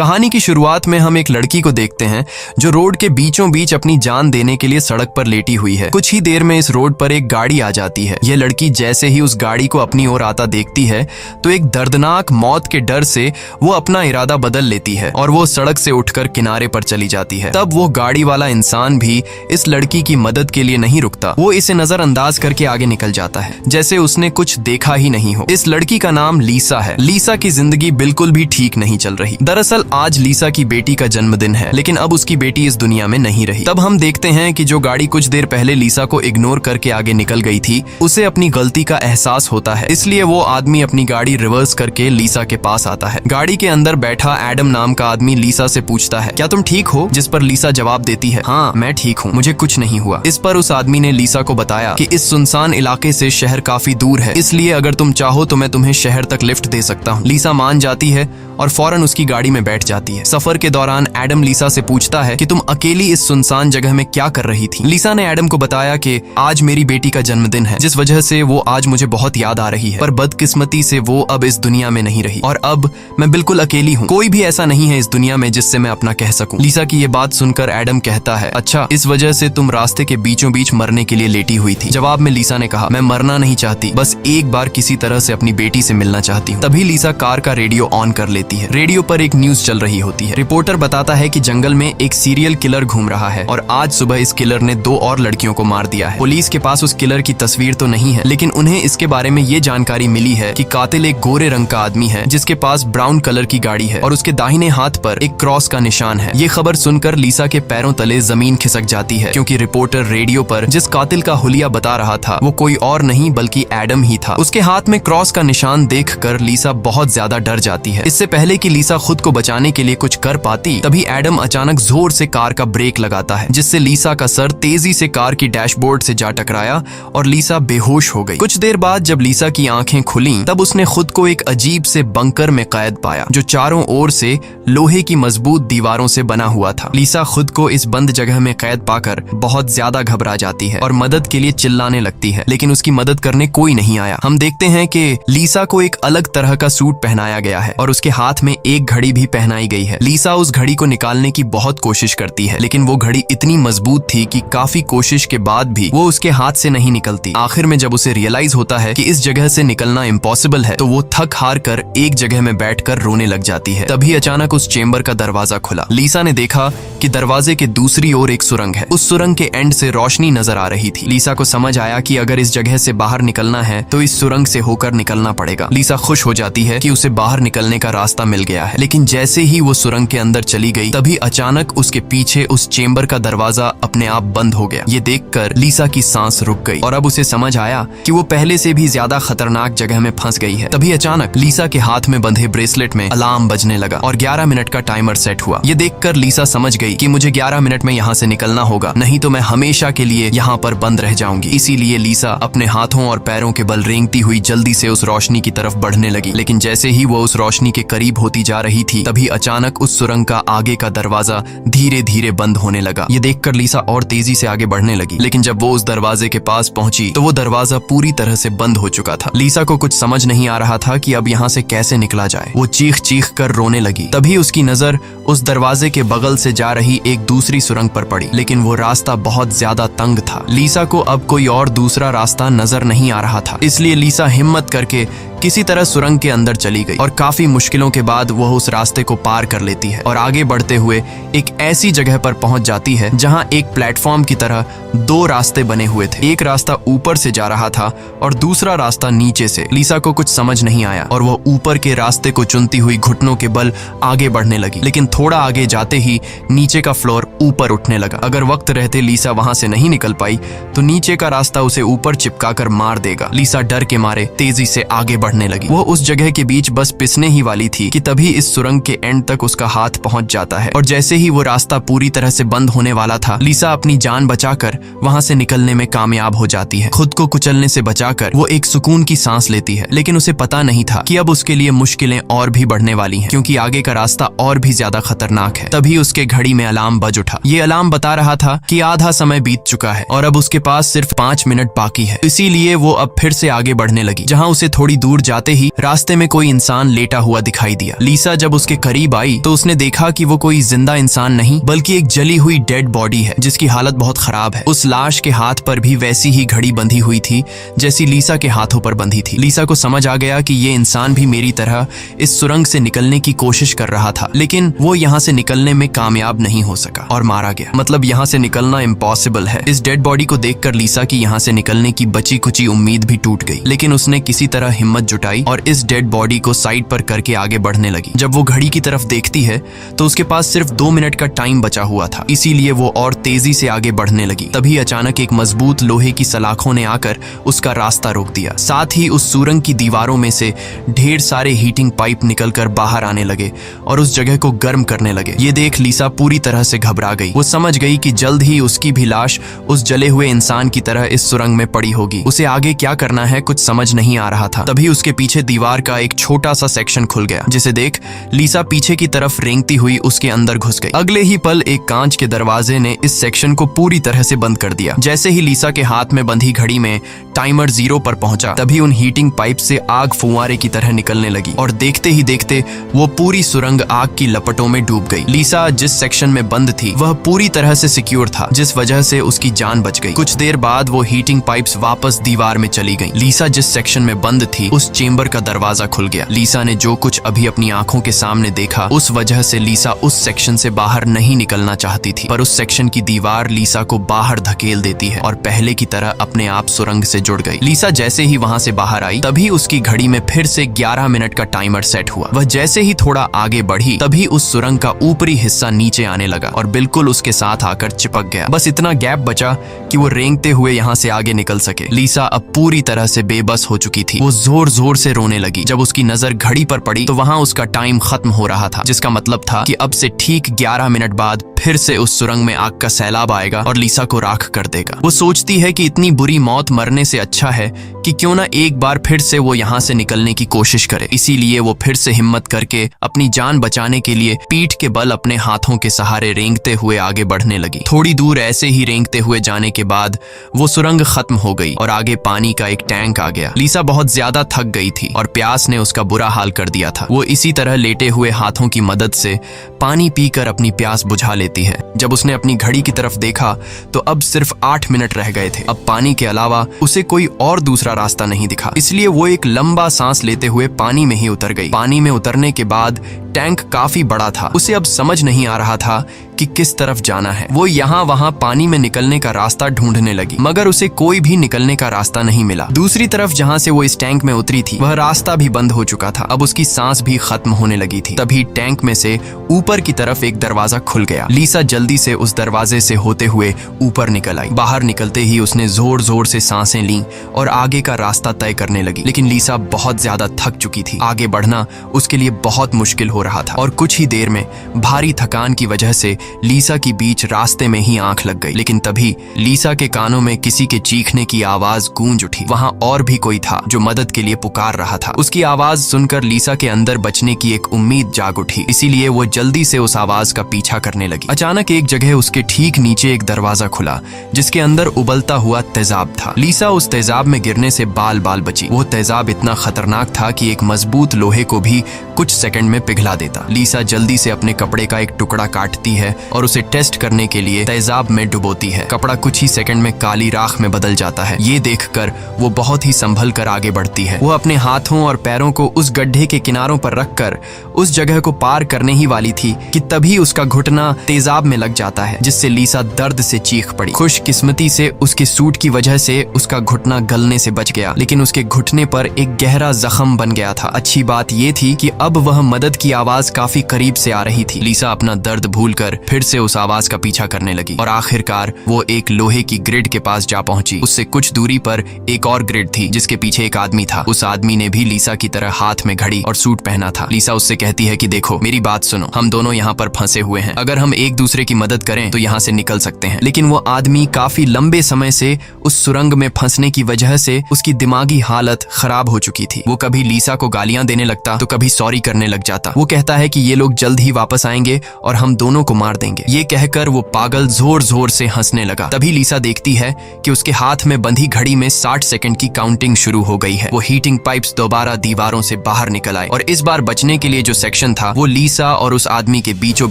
कहानी की शुरुआत में हम एक लड़की को देखते हैं जो रोड के बीचों बीच अपनी जान देने के लिए सड़क पर लेटी हुई है। कुछ ही देर में इस रोड पर एक गाड़ी आ जाती है। यह लड़की जैसे ही उस गाड़ी को अपनी ओर आता देखती है तो एक दर्दनाक मौत के डर से वो अपना इरादा बदल लेती है और वो सड़क से उठकर किनारे पर चली जाती है। तब वो गाड़ी वाला इंसान भी इस लड़की की मदद के लिए नहीं रुकता। वो इसे नजरअंदाज करके आगे निकल जाता है जैसे उसने कुछ देखा ही नहीं हो। इस लड़की का नाम लीसा है। लीसा की जिंदगी बिल्कुल भी ठीक नहीं चल रही। दरअसल आज लीसा की बेटी का जन्मदिन है, लेकिन अब उसकी बेटी इस दुनिया में नहीं रही। तब हम देखते हैं कि जो गाड़ी कुछ देर पहले लीसा को इग्नोर करके आगे निकल गई थी, उसे अपनी गलती का एहसास होता है। इसलिए वो आदमी अपनी गाड़ी रिवर्स करके लीसा के पास आता है। गाड़ी के अंदर बैठा एडम नाम का आदमी लीसा से पूछता है, क्या तुम ठीक हो? जिस पर लीसा जवाब देती है, हाँ मैं ठीक हूँ, मुझे कुछ नहीं हुआ। इस पर उस आदमी ने लीसा को बताया कि इस सुनसान इलाके से शहर काफी दूर है, इसलिए अगर तुम चाहो तो मैं तुम्हें शहर तक लिफ्ट दे सकता हूँ। लीसा मान जाती है और फौरन उसकी गाड़ी में बैठ जाती है। सफर के दौरान एडम लीसा से पूछता है कि तुम अकेली इस सुनसान जगह में क्या कर रही थी? लीसा ने एडम को बताया कि आज मेरी बेटी का जन्मदिन है, जिस वजह से वो आज मुझे बहुत याद आ रही है, पर बदकिस्मती से वो अब इस दुनिया में नहीं रही और अब मैं बिल्कुल अकेली हूँ। कोई भी ऐसा नहीं है इस दुनिया में जिससे मैं अपना कह सकूं। लीसा की ये बात सुनकर एडम कहता है, अच्छा इस वजह से तुम रास्ते के बीचों बीच मरने के लिए लेटी हुई थी? जवाब में लीसा ने कहा, मैं मरना नहीं चाहती, बस एक बार किसी तरह से अपनी बेटी से मिलना चाहती हूँ। तभी लीसा कार का रेडियो ऑन कर लेती है। रेडियो पर एक न्यूज चल रही होती है। रिपोर्टर बताता है कि जंगल में एक सीरियल किलर घूम रहा है और आज सुबह इस किलर ने 2 और लड़कियों को मार दिया है। पुलिस के पास उस किलर की तस्वीर तो नहीं है, लेकिन उन्हें इसके बारे में ये जानकारी मिली है कि कातिल एक गोरे रंग का आदमी है जिसके पास ब्राउन कलर की गाड़ी है और उसके दाहिने हाथ पर एक क्रॉस का निशान है। ये खबर सुनकर लीसा के पैरों तले जमीन खिसक जाती है, क्योंकि रिपोर्टर रेडियो पर जिस कातिल का हुलिया बता रहा था वो कोई और नहीं बल्कि एडम ही था। उसके हाथ में क्रॉस का निशान देखकर लीसा बहुत ज्यादा डर जाती है। इससे पहले कि लीसा खुद को बचाने के लिए कुछ कर पाती, तभी एडम अचानक जोर से कार का ब्रेक लगाता है, जिससे लीसा का सर तेजी से कार की डैशबोर्ड से जा टकराया और लीसा बेहोश हो गई। कुछ देर बाद जब लीसा की आंखें खुलीं, तब उसने खुद को एक अजीब से बंकर में कैद पाया जो चारों ओर से लोहे की मजबूत दीवारों से बना हुआ था। लीसा खुद को इस बंद जगह में कैद पाकर बहुत ज्यादा घबरा जाती है और मदद के लिए चिल्लाने लगती है, लेकिन उसकी मदद करने कोई नहीं आया। हम देखते हैं कि लीसा को एक अलग तरह का सूट पहनाया गया है और उसके हाथ में एक घड़ी भी पहनाई गई है। लीसा उस घड़ी को निकालने की बहुत कोशिश करती है, लेकिन वो घड़ी इतनी मजबूत थी कि काफी कोशिश के बाद भी वो उसके हाथ से नहीं निकलती। आखिर में जब उसे रियलाइज होता है कि इस जगह से निकलना इम्पॉसिबल है, तो वो थक हार कर एक जगह में बैठकर रोने लग जाती है। तभी अचानक उस चेंबर का दरवाजा खुला। लीसा ने देखा कि दरवाजे के दूसरी ओर एक सुरंग है। उस सुरंग के एंड से रोशनी नजर आ रही थी। लीसा को समझ आया कि अगर इस जगह से बाहर निकलना है तो इस सुरंग से होकर निकलना पड़ेगा। लीसा खुश हो जाती है कि उसे बाहर निकलने का रास्ता मिल गया है, लेकिन जैसे ही वो सुरंग के अंदर चली गई, तभी अचानक उसके पीछे उस चेंबर का दरवाजा अपने आप बंद हो गया। ये देखकर लीसा की सांस रुक गई और अब उसे समझ आया कि वो पहले से भी ज्यादा खतरनाक जगह में फंस गई है। तभी अचानक लीसा के हाथ में बंधे ब्रेसलेट में अलार्म बजने लगा और 11 मिनट का टाइमर सेट हुआ। ये देखकर लीसा समझ गई कि मुझे 11 मिनट में यहाँ से निकलना होगा, नहीं तो मैं हमेशा के लिए यहाँ पर बंद रह जाऊंगी। इसीलिए लीसा अपने हाथों और पैरों के बल रेंगती हुई जल्दी से उस रोशनी की तरफ बढ़ने लगी। लेकिन जैसे ही वो उस रोशनी के करीब होती जा रही थी, तभी अचानक उस सुरंग का आगे का दरवाजा धीरे धीरे बंद होने लगा। ये देखकर लीसा और तेजी से आगे बढ़ने लगी, लेकिन जब वो उस दरवाजे के पास पहुंची तो वो दरवाजा पूरी तरह से बंद हो चुका था। लीसा को कुछ समझ नहीं आ रहा था कि अब यहाँ से कैसे निकला जाए। वो चीख चीख कर रोने लगी। तभी उसकी नजर उस दरवाजे के बगल से जा रही एक दूसरी सुरंग पर पड़ी, लेकिन वो रास्ता बहुत ज्यादा तंग था। लीसा को अब कोई और दूसरा रास्ता नजर नहीं आ रहा था, इसलिए लीसा हिम्मत करके किसी तरह सुरंग के अंदर चली गई और काफी मुश्किलों के बाद वह उस रास्ते को पार कर लेती है और आगे बढ़ते हुए एक ऐसी जगह पर पहुंच जाती है जहां एक प्लेटफॉर्म की तरह 2 रास्ते बने हुए थे। एक रास्ता ऊपर से जा रहा था और दूसरा रास्ता नीचे से। लीसा को कुछ समझ नहीं आया और वह ऊपर के रास्ते को चुनती हुई घुटनों के बल आगे बढ़ने लगी, लेकिन थोड़ा आगे जाते ही नीचे का फ्लोर ऊपर उठने लगा। अगर वक्त रहते लीसा वहां से नहीं निकल पाई तो नीचे का रास्ता उसे ऊपर चिपका कर मार देगा। लीसा डर के मारे तेजी से आगे बढ़ने लगी। वो उस जगह के बीच बस पिसने ही वाली थी कि तभी इस सुरंग के एंड तक उसका हाथ पहुंच जाता है और जैसे ही वो रास्ता पूरी तरह से बंद होने वाला था, लीसा अपनी जान बचाकर वहां से निकलने में कामयाब हो जाती है। खुद को कुचलने से बचाकर वो एक सुकून की सांस लेती है, लेकिन उसे पता नहीं था कि अब उसके लिए मुश्किलें और भी बढ़ने वाली हैं, क्योंकि आगे का रास्ता और भी ज्यादा खतरनाक है। तभी उसके घड़ी में अलार्म बज उठा। ये अलार्म बता रहा था कि आधा समय बीत चुका है और अब उसके पास सिर्फ 5 मिनट बाकी है। इसीलिए वो अब फिर से आगे बढ़ने लगी। जहाँ उसे थोड़ी दूर दूर जाते ही रास्ते में कोई इंसान लेटा हुआ दिखाई दिया। लीसा जब उसके करीब आई तो उसने देखा कि वो कोई जिंदा इंसान नहीं बल्कि एक जली हुई डेड बॉडी है जिसकी हालत बहुत खराब है। उस लाश के हाथ पर भी वैसी ही घड़ी बंधी हुई थी जैसी लीसा के हाथों पर बंधी थी। लीसा को समझ आ गया कि ये इंसान भी मेरी तरह इस सुरंग से निकलने की कोशिश कर रहा था, लेकिन वो यहाँ से निकलने में कामयाब नहीं हो सका और मारा गया। मतलब यहाँ से निकलना इम्पॉसिबल है। इस डेड बॉडी को देखकर लीसा की यहाँ से निकलने की बची कुची उम्मीद भी टूट गई, लेकिन उसने किसी तरह हिम्मत जुटाई और इस डेड बॉडी को साइड पर करके आगे बढ़ने लगी। जब वो घड़ी की तरफ देखती है तो उसके पास सिर्फ 2 मिनट का टाइम बचा हुआ था, इसीलिए वो और तेजी से आगे बढ़ने लगी। तभी अचानक एक मजबूत लोहे की सलाखों ने आकर उसका रास्ता रोक दिया। साथ ही उस सुरंग की दीवारों में से ढेर सारे हीटिंग पाइप निकलकर बाहर आने लगे और उस जगह को गर्म करने लगे। ये देख लीसा पूरी तरह से घबरा गई। वो समझ गई कि जल्द ही उसकी भी लाश उस जले हुए इंसान की तरह इस सुरंग में पड़ी होगी। उसे आगे क्या करना है कुछ समझ नहीं आ रहा था। तभी उसके पीछे दीवार का एक छोटा सा सेक्शन खुल गया, जिसे देख लीसा पीछे की तरफ रेंगती हुई उसके अंदर घुस गई। अगले ही पल एक कांच के दरवाजे ने इस सेक्शन को पूरी तरह से बंद कर दिया। जैसे ही लीसा के हाथ में बंधी घड़ी में टाइमर 0 पर पहुंचा, तभी उन हीटिंग पाइप से आग फुंवारे की तरह निकलने लगी और देखते ही देखते वो पूरी सुरंग आग की लपटों में डूब गई। लीसा जिस सेक्शन में बंद थी वह पूरी तरह से सिक्योर था, जिस वजह से उसकी जान बच गई। कुछ देर बाद वो हीटिंग पाइप्स वापस दीवार में चली गईं। लीसा जिस सेक्शन में बंद थी उस चेंबर का दरवाजा खुल गया। लीसा ने जो कुछ अभी अपनी आंखों के सामने देखा उस वजह से लीसा उस सेक्शन से बाहर नहीं निकलना चाहती थी, पर उस सेक्शन की दीवार लीसा को बाहर धकेल देती है और पहले की तरह अपने आप सुरंग से जुड़ गई। लीसा जैसे ही वहां से बाहर आई तभी उसकी घड़ी में फिर से 11 मिनट का टाइमर सेट हुआ। वह जैसे ही थोड़ा आगे बढ़ी तभी उस सुरंग का ऊपरी हिस्सा नीचे आने लगा और बिल्कुल उसके साथ आकर चिपक गया। बस इतना गैप बचा कि वो रेंगते हुए यहाँ से आगे निकल सके। लीसा अब पूरी तरह से बेबस हो चुकी थी। वो जोर जोर से रोने लगी। जब उसकी नजर घड़ी पर पड़ी तो वहां उसका टाइम खत्म हो रहा था, जिसका मतलब था कि अब से ठीक 11 मिनट बाद फिर से उस सुरंग में आग का सैलाब आएगा और लीसा को राख कर देगा। वो सोचती है कि इतनी बुरी मौत मरने से अच्छा है कि क्यों ना एक बार फिर से वो यहाँ से निकलने की कोशिश करे। इसीलिए वो फिर से हिम्मत करके अपनी जान बचाने के लिए पीठ के बल अपने हाथों के सहारे रेंगते हुए आगे बढ़ने लगी। थोड़ी दूर ऐसे ही रेंगते हुए जाने के बाद वो सुरंग खत्म हो गई और आगे पानी का एक टैंक आ गया। लीसा बहुत ज्यादा थक गई थी और प्यास ने उसका बुरा हाल कर दिया था। वो इसी तरह लेटे हुए हाथों की मदद से पानी पीकर अपनी प्यास बुझा लेती है। जब उसने अपनी घड़ी की तरफ देखा तो अब सिर्फ 8 मिनट रह गए थे। अब पानी के अलावा उसे कोई और दूसरा रास्ता नहीं दिखा, इसलिए वो एक लंबा सांस लेते हुए पानी में ही उतर गई। पानी में उतरने के बाद टैंक काफी बड़ा था। उसे अब समझ नहीं आ रहा था कि किस तरफ जाना है। वो यहाँ वहाँ पानी में निकलने का रास्ता ढूंढने लगी, मगर उसे कोई भी निकलने का रास्ता नहीं मिला। दूसरी तरफ जहाँ से वो इस टैंक में उतरी थी वह रास्ता भी बंद हो चुका था। अब उसकी सांस भी खत्म होने लगी थी। तभी टैंक में से ऊपर की तरफ एक दरवाजा खुल गया। लीसा जल्दी से उस दरवाजे से होते हुए ऊपर निकल आई। बाहर निकलते ही उसने जोर जोर से सांसें लीं और आगे का रास्ता तय करने लगी, लेकिन लीसा बहुत ज्यादा थक चुकी थी। आगे बढ़ना उसके लिए बहुत मुश्किल हो रहा था और कुछ ही देर में भारी थकान की वजह से लीसा की बीच रास्ते में ही आंख लग गई। लेकिन तभी लीसा के कानों में किसी के चीखने की आवाज गूंज उठी। वहां और भी कोई था जो मदद के लिए पुकार रहा था। उसकी आवाज सुनकर लीसा के अंदर बचने की एक उम्मीद जाग उठी, इसीलिए वो जल्दी से उस आवाज का पीछा करने लगी। अचानक एक जगह उसके ठीक नीचे एक दरवाजा खुला जिसके अंदर उबलता हुआ तेजाब था। लीसा उस तेजाब में गिरने से बाल बाल बची। वो तेजाब इतना खतरनाक था कि एक मजबूत लोहे को भी कुछ सेकंड में पिघला देता। लीसा जल्दी से अपने कपड़े का एक टुकड़ा काटती है और उसे टेस्ट करने के लिए तेजाब में डुबोती है। कपड़ा कुछ ही सेकंड में काली राख में बदल जाता है। ये देखकर वो बहुत ही संभल कर आगे बढ़ती है। वो अपने हाथों और पैरों को उस गड्ढे के किनारों पर रखकर उस जगह को पार करने ही वाली थी कि तभी उसका घुटना तेजाब में लग जाता है, जिससे लीसा दर्द से चीख पड़ी। खुशकिस्मती से उसके सूट की वजह से उसका घुटना गलने से बच गया, लेकिन उसके घुटने पर एक गहरा जख्म बन गया था। अच्छी बात ये थी कि अब वह मदद की आवाज काफी करीब से आ रही थी। लीसा अपना दर्द भूलकर फिर से उस आवाज का पीछा करने लगी और आखिरकार वो एक लोहे की ग्रिड के पास जा पहुंची। उससे कुछ दूरी पर एक और ग्रिड थी जिसके पीछे एक आदमी था। उस आदमी ने भी लीसा की तरह हाथ में घड़ी और सूट पहना था। लीसा उससे कहती है कि देखो मेरी बात सुनो, हम दोनों यहाँ पर फंसे हुए हैं। अगर हम एक दूसरे की मदद करें तो यहाँ से निकल सकते हैं। लेकिन वो आदमी काफी लंबे समय से उस सुरंग में फंसने की वजह से उसकी दिमागी हालत खराब हो चुकी थी। वो कभी लीसा को गालियां देने लगता तो कभी सॉरी करने लग जाता। वो कहता है कि ये लोग जल्द ही वापस आएंगे और हम दोनों को मार देंगे। ये कहकर वो पागल जोर जोर से हंसने लगा। तभी लीसा देखती है कि उसके हाथ में बंधी घड़ी में 60 सेकंड की काउंटिंग शुरू हो गई है। वो हीटिंग पाइप्स दोबारा दीवारों से बाहर निकल आए और इस बार बचने के लिए जो सेक्शन था वो लीसा और उस आदमी के बीचों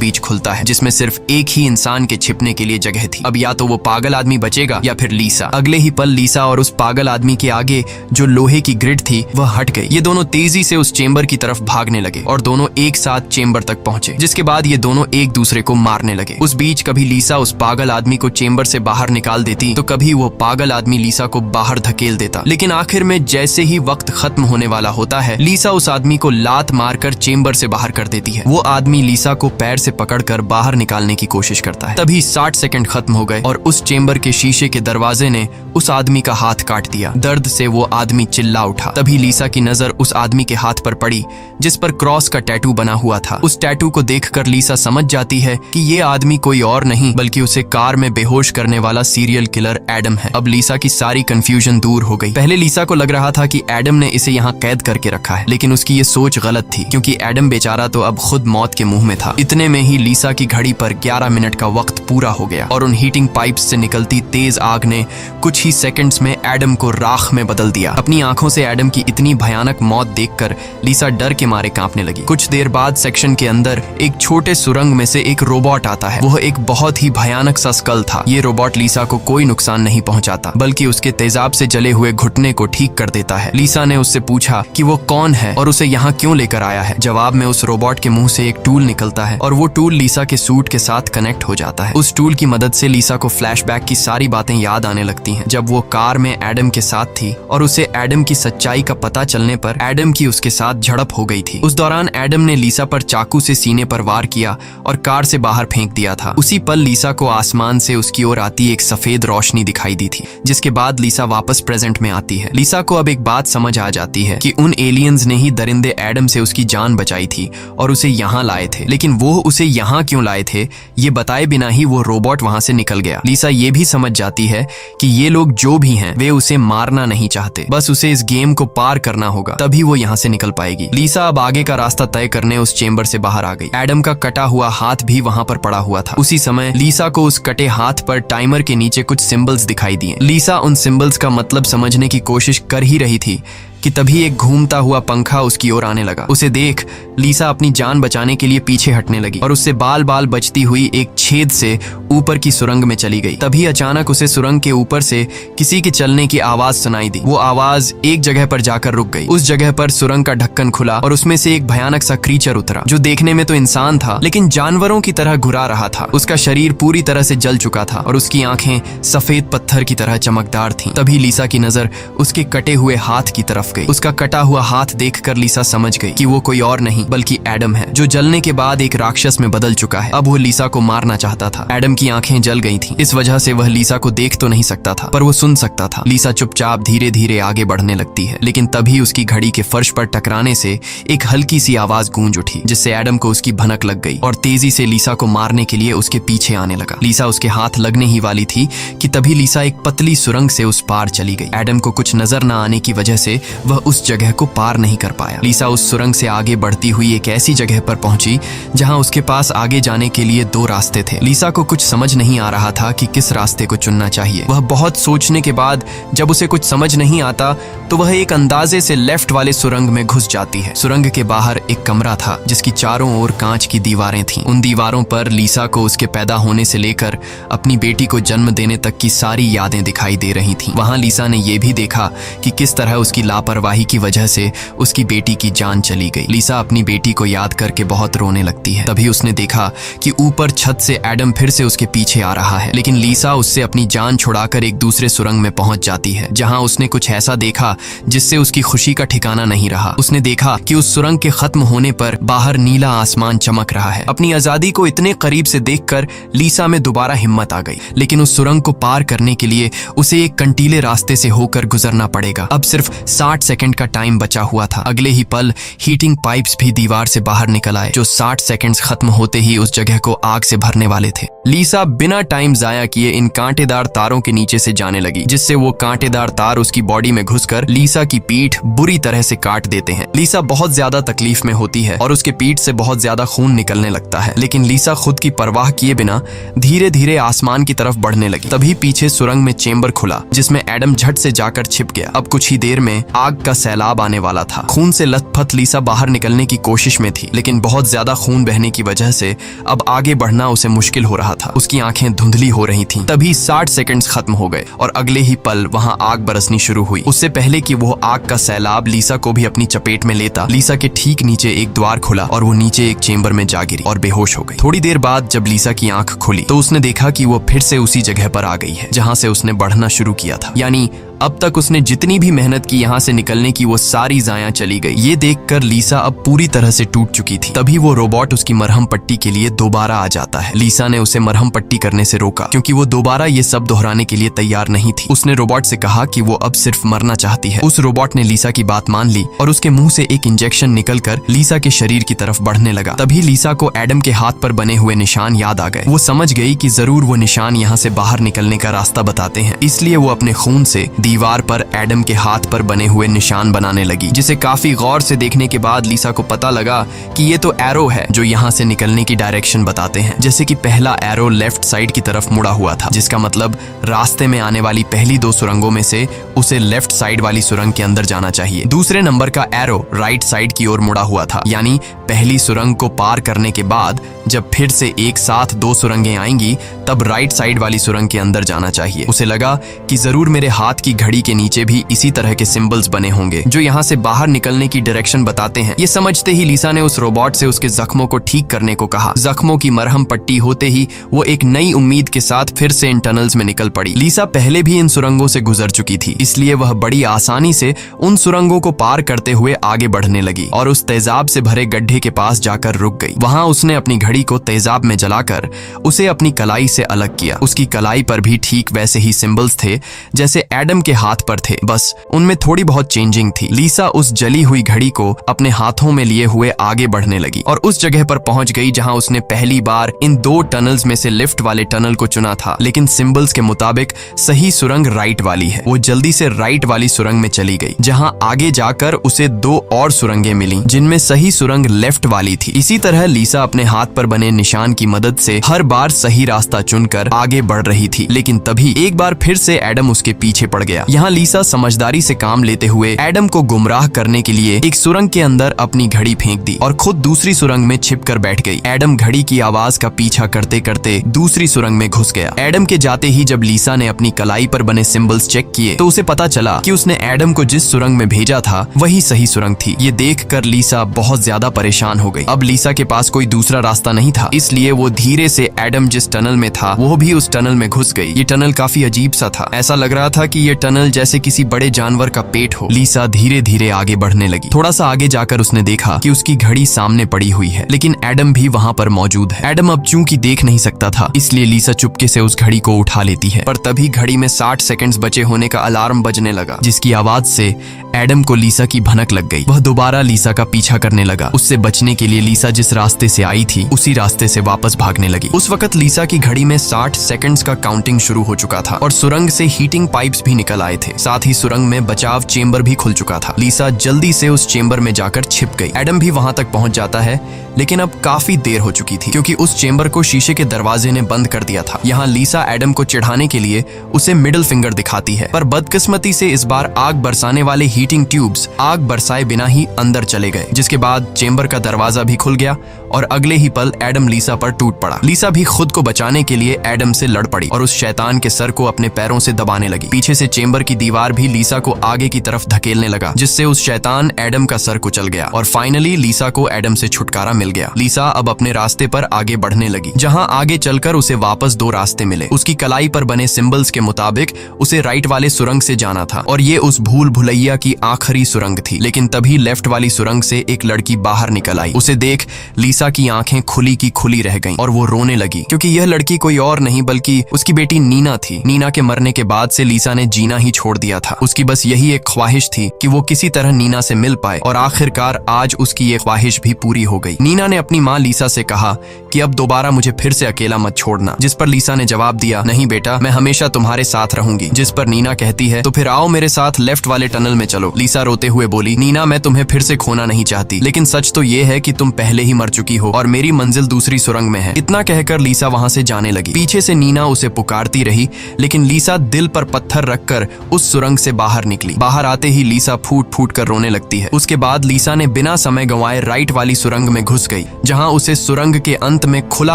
बीच खुलता है, जिसमें सिर्फ एक ही इंसान के छिपने के लिए जगह थी। अब या तो वो पागल आदमी बचेगा या फिर लीसा। अगले ही पल लीसा और उस पागल आदमी के आगे जो लोहे की ग्रिड थी वह हट गई। ये दोनों तेजी से उस चेंबर की तरफ भागने लगे और दोनों एक साथ चेंबर तक पहुंचे, जिसके बाद ये दोनों एक दूसरे को मारने लगे। उस बीच कभी लीसा उस पागल आदमी को चेंबर से बाहर निकाल देती तो कभी वो पागल आदमी लीसा को बाहर धकेल देता। लेकिन आखिर में जैसे ही वक्त खत्म होने वाला होता है, लीसा उस आदमी को लात मारकर चेंबर से बाहर कर देती है। वो आदमी लीसा को पैर से पकड़कर बाहर निकालने की कोशिश करता है। तभी 60 सेकंड खत्म हो गए और उस चेंबर के शीशे के दरवाजे ने उस आदमी का हाथ काट दिया। दर्द से वो आदमी चिल्ला उठा। तभी लीसा की नजर उस आदमी के हाथ पर पड़ी जिस पर क्रॉस का टैटू बना हुआ था। उस टैटू को देखकर लीसा समझ जाती है कि ये आदमी कोई और नहीं बल्कि उसे कार में बेहोश करने वाला सीरियल किलर एडम है। अब लीसा की सारी कंफ्यूजन दूर हो गई। पहले लीसा को लग रहा था कि एडम ने इसे यहाँ कैद करके रखा है, लेकिन उसकी ये सोच गलत थी क्योंकि एडम बेचारा तो अब खुद मौत के मुंह में था। इतने में ही लीसा की घड़ी पर 11 मिनट का वक्त पूरा हो गया और उन हीटिंग पाइप्स से निकलती तेज आग ने कुछ ही सेकंड्स में एडम को राख में बदल दिया। अपनी आंखों से एडम की इतनी भयानक मौत देखकर लीसा डर के मारे कांपने लगी। कुछ देर बाद सेक्शन के अंदर एक छोटे सुरंग में से एक रोबोट आता है। वह एक बहुत ही भयानक सा स्कल था। ये रोबोट लीसा को कोई नुकसान नहीं पहुंचाता बल्कि उसके तेजाब से जले हुए घुटने को ठीक कर देता है। लीसा ने उससे पूछा कि वो कौन है और उसे यहाँ क्यों लेकर आया है। जवाब में उस रोबोट के मुंह से एक टूल निकलता है और वो टूल लीसा के सूट के साथ कनेक्ट हो जाता है। उस टूल की मदद से लीसा को फ्लैशबैक की सारी बातें याद आने लगती हैं, जब वो कार में एडम के साथ थी और उसे एडम की सच्चाई का पता चलने पर एडम की उसके साथ झड़प हो गई थी। उस दौरान एडम ने लीसा पर चाकू से सीने पर वार किया और कार से बाहर फेंक दिया था। उसी पल लीसा को आसमान से उसकी ओर आती एक सफेद रोशनी दिखाई दी थी, जिसके बाद लीसा वापस प्रेजेंट में आती है। लीसा को अब एक बात समझ आ जाती है कि उन एलियंस ने ही दरिंदे एडम से उसकी जान बचाई थी और उसे यहाँ लाए थे, लेकिन वो उसे यहाँ क्यों लाए थे ये बताए बिना ही वो रोबोट वहां से निकल गया। लीसा ये भी समझ जाती है कि ये लोग जो भी हैं वे उसे मारना नहीं चाहते, बस उसे इस गेम को पार करना होगा, तभी वो यहाँ से निकल पाएगी। लीसा अब आगे का रास्ता तय करने उस चेंबर से बाहर आ गई। एडम का कटा हुआ हाथ भी वहां पर पड़ा हुआ था। उसी समय लीसा को उस कटे हाथ पर टाइमर के नीचे कुछ सिंबल्स दिखाई दिए। लीसा उन सिंबल्स का मतलब समझने की कोशिश कर ही रही थी कि तभी एक घूमता हुआ पंखा उसकी ओर आने लगा। उसे देख लीसा अपनी जान बचाने के लिए पीछे हटने लगी और उससे बाल बाल बचती हुई एक छेद से ऊपर की सुरंग में चली गई। तभी अचानक उसे सुरंग के ऊपर से किसी के चलने की आवाज सुनाई दी। वो आवाज एक जगह पर जाकर रुक गई। उस जगह पर सुरंग का ढक्कन खुला और उसमें से एक भयानक सा क्रीचर उतरा, जो देखने में तो इंसान था लेकिन जानवरों की तरह घुरा रहा था। उसका शरीर पूरी तरह से जल चुका था और उसकी आंखें सफेद पत्थर की तरह चमकदार थीं। तभी लीसा की नजर उसके कटे हुए हाथ की तरफ गई। उसका कटा हुआ हाथ देखकर लीसा समझ गई कि वो कोई और नहीं बल्कि एडम है, जो जलने के बाद एक राक्षस में बदल चुका है। अब वो लीसा को मारना चाहता था। एडम की आंखें जल गई थीं, इस वजह से वह लीसा को देख तो नहीं सकता था पर वो सुन सकता था। लीसा चुपचाप धीरे धीरे आगे बढ़ने लगती है, लेकिन तभी उसकी घड़ी के फर्श पर टकराने से एक हल्की सी आवाज गूंज उठी, जिससे एडम को उसकी भनक लग गई और तेजी से लीसा को मारने के लिए उसके पीछे आने लगा। लीसा उसके हाथ लगने ही वाली थी कि तभी लीसा एक पतली सुरंग से उस पार चली गई। एडम को कुछ नजर न आने की वजह से वह उस जगह को पार नहीं कर पाया। लीसा उस सुरंग से आगे बढ़ती हुई एक ऐसी जगह पर पहुंची जहां उसके पास आगे जाने के लिए 2 रास्ते थे। लीसा को कुछ समझ नहीं आ रहा था कि किस रास्ते को चुनना चाहिए। वह बहुत सोचने के बाद जब उसे कुछ समझ नहीं आता तो वह एक अंदाजे से लेफ्ट वाले सुरंग में घुस जाती है। सुरंग के बाहर एक कमरा था जिसकी चारों ओर कांच की दीवारें थीं। उन दीवारों पर लीसा को उसके पैदा होने से लेकर अपनी बेटी को जन्म देने तक की सारी यादें दिखाई दे रही थीं। वहां लीसा ने यह भी देखा कि किस तरह उसकी लापरवाही की वजह से उसकी बेटी की जान चली गई। लीसा अपनी बेटी को याद करके बहुत रोने लगती है। तभी उसने देखा कि ऊपर छत से एडम फिर से उसके पीछे आ रहा है, लेकिन लीसा उससे अपनी जान छुड़ाकर एक दूसरे सुरंग में पहुंच जाती है, जहां उसने कुछ ऐसा देखा जिससे उसकी खुशी का ठिकाना नहीं रहा। उसने देखा कि उस सुरंग के खत्म होने पर बाहर नीला आसमान चमक रहा है। अपनी आजादी को इतने करीब से देखकर लीसा में दोबारा हिम्मत आ गई, लेकिन उस सुरंग को पार करने के लिए उसे एक कंटीले रास्ते से होकर गुजरना पड़ेगा। अब सिर्फ 60 सेकंड का टाइम बचा हुआ था। अगले ही पल हीटिंग पाइप्स भी दीवार से बाहर निकल आए, जो 60 सेकंड्स खत्म होते ही उस जगह को आग से भरने वाले थे। लीसा बिना टाइम जाया किए इन कांटेदार तारों के नीचे से जाने लगी, जिससे वो कांटेदार तार उसकी बॉडी में घुसकर लीसा की पीठ बुरी तरह से काट देते हैं। लीसा बहुत ज्यादा तकलीफ में होती है और उसके पीठ से बहुत ज्यादा खून निकलने लगता है, लेकिन लीसा खुद की परवाह किए बिना धीरे धीरे आसमान की तरफ बढ़ने लगी। तभी पीछे सुरंग में चेंबर खुला, जिसमें एडम झट से जाकर छिप गया। अब कुछ ही देर में आग का सैलाब आने वाला था। खून से लथपथ लीसा बाहर निकलने की कोशिश में थी, लेकिन बहुत ज्यादा खून बहने की वजह से अब आगे बढ़ना उसे मुश्किल हो रहा था। उसकी आंखें धुंधली हो रही थीं। तभी 60 सेकंड्स खत्म हो गए और अगले ही पल वहां आग बरसनी शुरू हुई। उससे पहले कि वो आग का सैलाब लीसा को भी अपनी चपेट में लेता, लीसा के ठीक नीचे एक द्वार खुला और वो नीचे एक चेंबर में जा गिरी और बेहोश हो गई। थोड़ी देर बाद जब लीसा की आंख खुली तो उसने देखा कि वो फिर से उसी जगह पर आ गई है जहां से उसने बढ़ना शुरू किया था। यानी अब तक उसने जितनी भी मेहनत की यहाँ से निकलने की, वो सारी जाया चली गई। ये देखकर लीसा अब पूरी तरह से टूट चुकी थी। तभी वो रोबोट उसकी मरहम पट्टी के लिए दोबारा आ जाता है। लीसा ने उसे मरहम पट्टी करने से रोका, क्योंकि वो दोबारा ये सब दोहराने के लिए तैयार नहीं थी। उसने रोबोट से कहा कि वो अब सिर्फ मरना चाहती है। उस रोबोट ने लीसा की बात मान ली और उसके मुंह से एक इंजेक्शन निकलकर लीसा के शरीर की तरफ बढ़ने लगा। तभी लीसा को एडम के हाथ पर बने हुए निशान याद आ गए। वो समझ गई कि जरूर वो निशान यहाँ से बाहर निकलने का रास्ता बताते हैं, इसलिए वो अपने खून से दीवार पर एडम के हाथ पर बने हुए निशान बनाने लगी, जिसे काफी गौर से देखने के बाद लीसा को पता लगा कि ये तो एरो है जो यहाँ से निकलने की डायरेक्शन बताते हैं। जैसे कि पहला एरो लेफ्ट साइड की तरफ मुड़ा हुआ था, जिसका मतलब रास्ते में आने वाली पहली 2 सुरंगों में से उसे लेफ्ट साइड वाली सुरंग के अंदर जाना चाहिए। दूसरे नंबर का एरो राइट साइड की ओर मुड़ा हुआ था, यानी पहली सुरंग को पार करने के बाद जब फिर से एक साथ 2 सुरंगें आएंगी तब राइट साइड वाली सुरंग के अंदर जाना चाहिए। उसे लगा कि जरूर मेरे हाथ की घड़ी के नीचे भी इसी तरह के सिंबल्स बने होंगे जो यहाँ से बाहर निकलने की डायरेक्शन बताते हैं। ये समझते ही लीसा ने उस रोबोट से उसके जख्मों को ठीक करने को कहा। जख्मों की मरहम पट्टी होते ही वो एक नई उम्मीद के साथ फिर से इन टनल्स में निकल पड़ी। लीसा पहले भी इन सुरंगों से गुजर चुकी थी, इसलिए वह बड़ी आसानी से उन सुरंगों को पार करते हुए आगे बढ़ने लगी और उस तेजाब से भरे गड्ढे के पास जाकर रुक गई। वहां उसने अपनी घड़ी को तेजाब में जलाकर उसे अपनी कलाई से अलग किया। उसकी कलाई पर भी ठीक वैसे ही सिंबल्स थे जैसे एडम के हाथ पर थे, बस उनमें थोड़ी बहुत चेंजिंग थी। लीसा उस जली हुई घड़ी को अपने हाथों में लिए हुए आगे बढ़ने लगी और उस जगह पर पहुंच गई जहां उसने पहली बार इन 2 टनल्स में से लिफ्ट वाले टनल को चुना था, लेकिन सिंबल्स के मुताबिक सही सुरंग राइट वाली है। वो जल्दी से राइट वाली सुरंग में चली गई, जहां आगे जाकर उसे 2 और सुरंगें मिली जिनमें सही सुरंग लेफ्ट वाली थी। इसी तरह लीसा अपने हाथ पर बने निशान की मदद से हर बार सही रास्ता चुनकर आगे बढ़ रही थी, लेकिन तभी एक बार फिर से एडम उसके पीछे पड़ गया। यहाँ लीसा समझदारी से काम लेते हुए एडम को गुमराह करने के लिए एक सुरंग के अंदर अपनी घड़ी फेंक दी और खुद दूसरी सुरंग में छिपकर बैठ गई। एडम घड़ी की आवाज का पीछा करते करते दूसरी सुरंग में घुस गया। एडम के जाते ही जब लीसा ने अपनी कलाई पर बने सिंबल्स चेक किए तो उसे पता चला कि उसने एडम को जिस सुरंग में भेजा था वही सही सुरंग थी। ये देखकर लीसा बहुत ज्यादा परेशान हो गई। अब लीसा के पास कोई दूसरा रास्ता नहीं था, इसलिए वो धीरे से एडम जिस टनल में था वो भी उस टनल में घुस गई। ये टनल काफी अजीब सा था। ऐसा लग रहा था कि ये टनल जैसे किसी बड़े जानवर का पेट हो। लीसा धीरे धीरे आगे बढ़ने लगी। थोड़ा सा आगे जाकर उसने देखा कि उसकी घड़ी सामने पड़ी हुई है, लेकिन एडम भी वहाँ पर मौजूद है। एडम अब चूंकि देख नहीं सकता था, इसलिए लीसा चुपके से उस घड़ी को उठा लेती है, पर तभी घड़ी में 60 सेकंड्स बचे होने का अलार्म बजने लगा, जिसकी आवाज से एडम को लीसा की भनक लग गई। वह दोबारा लीसा का पीछा करने लगा। उससे बचने के लिए लीसा जिस रास्ते से आई थी उसी रास्ते से वापस भागने लगी। उस वक्त लीसा की घड़ी में 60 सेकंड्स का काउंटिंग शुरू हो चुका था और सुरंग से हीटिंग पाइप्स भी निकल आए थे। साथ ही सुरंग में बचाव चेंबर भी खुल चुका था। लीसा जल्दी से उस चेंबर में जाकर छिप गई। एडम भी वहां तक पहुंच जाता है, लेकिन अब काफी देर हो चुकी थी क्योंकि उस चेंबर को शीशे के दरवाजे ने बंद कर दिया था। यहाँ लीसा एडम को चिढ़ाने के लिए उसे मिडिल फिंगर दिखाती है, पर बदकिस्मती से इस बार आग बरसाने वाले हीटिंग ट्यूब्स आग बरसाए बिना ही अंदर चले गए, जिसके बाद चेंबर का दरवाजा भी खुल गया और अगले ही पल एडम लीसा पर टूट पड़ा। लीसा भी खुद को बचाने के लिए एडम से लड़ पड़ी और उस शैतान के सर को अपने पैरों से दबाने लगी। पीछे से चेंबर की दीवार भी लीसा को आगे की तरफ धकेलने लगा, जिससे उस शैतान एडम का सर कुचल गया और फाइनली लीसा को एडम से छुटकारा मिल गया। लीसा अब अपने रास्ते पर आगे बढ़ने लगी, जहां आगे चलकर उसे वापस 2 रास्ते मिले। उसकी कलाई पर बने सिंबल्स के मुताबिक उसे राइट वाले सुरंग से जाना था और ये उस भूल भुलैया की आखिरी सुरंग थी। लेकिन तभी लेफ्ट वाली सुरंग से एक लड़की बाहर निकल आई। उसे देख लीसा लीसा की आंखें खुली की खुली रह गईं और वो रोने लगी, क्योंकि यह लड़की कोई और नहीं बल्कि उसकी बेटी नीना थी। नीना के मरने के बाद से लीसा ने जीना ही छोड़ दिया था। उसकी बस यही एक ख्वाहिश थी कि वो किसी तरह नीना से मिल पाए, और आखिरकार आज उसकी ये ख्वाहिश भी पूरी हो गई। नीना ने अपनी माँ लीसा से कहा कि अब दोबारा मुझे फिर से अकेला मत छोड़ना, जिस पर लीसा ने जवाब दिया, नहीं बेटा, मैं हमेशा तुम्हारे साथ रहूंगी। जिस पर नीना कहती है, तो फिर आओ मेरे साथ लेफ्ट वाले टनल में चलो। लीसा रोते हुए बोली, नीना, मैं तुम्हें फिर से खोना नहीं चाहती, लेकिन सच तो ये है कि तुम पहले ही मर चुकी हो और मेरी मंजिल दूसरी सुरंग में है। इतना कहकर लीसा वहां से जाने लगी। पीछे से नीना उसे पुकारती रही, लेकिन लीसा दिल पर पत्थर रखकर उस सुरंग से बाहर निकली। बाहर आते ही लीसा फूट फूट कर रोने लगती है। उसके बाद लीसा ने बिना समय गंवाए राइट वाली सुरंग में घुस गई, जहां उसे सुरंग के अंत में खुला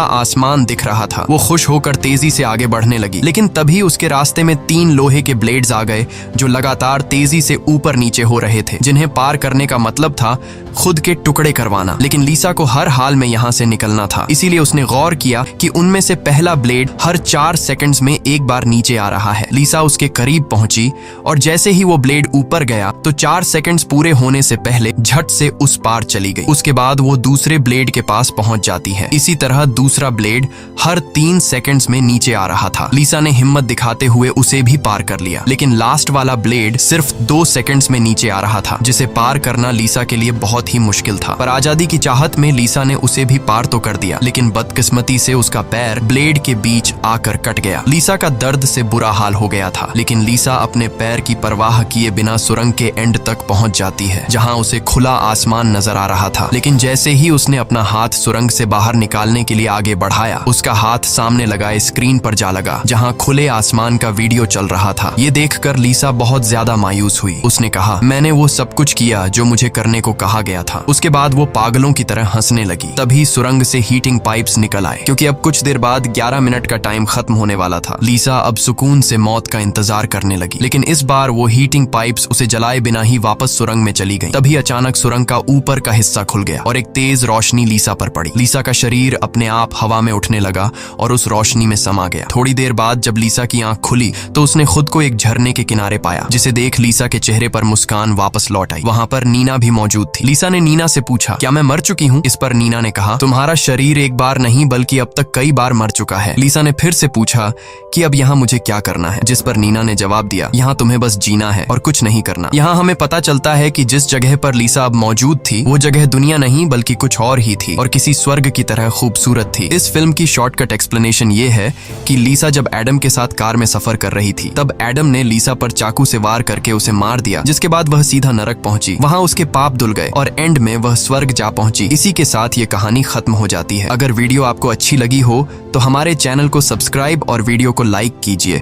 आसमान दिख रहा था। वो खुश होकर तेजी से आगे बढ़ने लगी, लेकिन तभी उसके रास्ते में 3 लोहे के ब्लेड्स आ गए जो लगातार तेजी से ऊपर नीचे हो रहे थे, जिन्हें पार करने का मतलब था खुद के टुकड़े करवाना। लेकिन लीसा को हर हाल में यहाँ से निकलना था, इसीलिए उसने गौर किया कि उनमें से पहला ब्लेड हर 4 सेकंड्स में एक बार नीचे आ रहा है। लीसा उसके करीब पहुंची और जैसे ही वो ब्लेड ऊपर गया तो 4 सेकंड्स पूरे होने से पहले झट से उस पार चली गई। उसके बाद वो दूसरे ब्लेड के पास पहुंच जाती है। इसी तरह दूसरा ब्लेड हर 3 सेकंड्स में नीचे आ रहा था। लीसा ने हिम्मत दिखाते हुए उसे भी पार कर लिया, लेकिन लास्ट वाला ब्लेड सिर्फ 2 सेकंड्स में नीचे आ रहा था, जिसे पार करना लीसा के लिए बहुत ही मुश्किल था। पर आजादी की चाहत में लीसा ने उसे भी पार तो कर दिया, लेकिन बदकिस्मती से उसका पैर ब्लेड के बीच आकर कट गया। लीसा का दर्द से बुरा हाल हो गया था, लेकिन लीसा अपने पैर की परवाह किए बिना सुरंग के एंड तक पहुंच जाती है, जहां उसे खुला आसमान नजर आ रहा था। लेकिन जैसे ही उसने अपना हाथ सुरंग से बाहर निकालने के लिए आगे बढ़ाया, उसका हाथ सामने लगाए स्क्रीन पर जा लगा, जहां खुले आसमान का वीडियो चल रहा था। ये देखकर लीसा बहुत ज्यादा मायूस हुई। उसने कहा, मैंने वो सब कुछ किया जो मुझे करने को कहा गया था। उसके बाद वो पागलों की तरह हंसने लगी। तभी सुरंग से हीटिंग पाइप्स निकल आए, क्योंकि अब कुछ देर बाद 11 मिनट का टाइम खत्म होने वाला था। लीसा अब सुकून से मौत का इंतजार करने लगी, लेकिन इस बार वो हीटिंग पाइप्स उसे जलाए बिना ही वापस सुरंग में चली गई। तभी अचानक सुरंग का ऊपर का हिस्सा खुल गया और एक तेज रोशनी लीसा पर पड़ी। लीसा का शरीर अपने आप हवा में उठने लगा और उस रोशनी में समा गया। थोड़ी देर बाद जब लीसा की आंख खुली तो उसने खुद को एक झरने के किनारे पाया, जिसे देख लीसा के चेहरे पर मुस्कान वापस लौट आई। वहां पर नीना भी मौजूद थी। लीसा ने नीना से पूछा, क्या मैं मर चुकी हूँ? इस पर नीना ने कहा, तुम्हारा शरीर एक बार नहीं बल्कि अब तक कई बार मर चुका है। लीसा ने फिर से पूछा कि अब यहाँ मुझे क्या करना है? जिस पर नीना ने जवाब दिया, यहाँ तुम्हें बस जीना है और कुछ नहीं करना। यहाँ हमें पता चलता है कि जिस जगह पर लीसा अब मौजूद थी वो जगह दुनिया नहीं बल्कि कुछ और ही थी और किसी स्वर्ग की तरह खूबसूरत थी। इस फिल्म की शॉर्टकट एक्सप्लेनेशन ये है कि लीसा जब एडम के साथ कार में सफर कर रही थी, तब एडम ने लीसा पर चाकू से वार करके उसे मार दिया, जिसके बाद वह सीधा नरक पहुंची। वहां उसके पाप धुल गए और एंड में वह स्वर्ग जा पहुंची। इसी के साथ ये कहानी खत्म हो जाती है। अगर वीडियो आपको अच्छी लगी हो तो हमारे चैनल को सब्सक्राइब और वीडियो को लाइक कीजिए।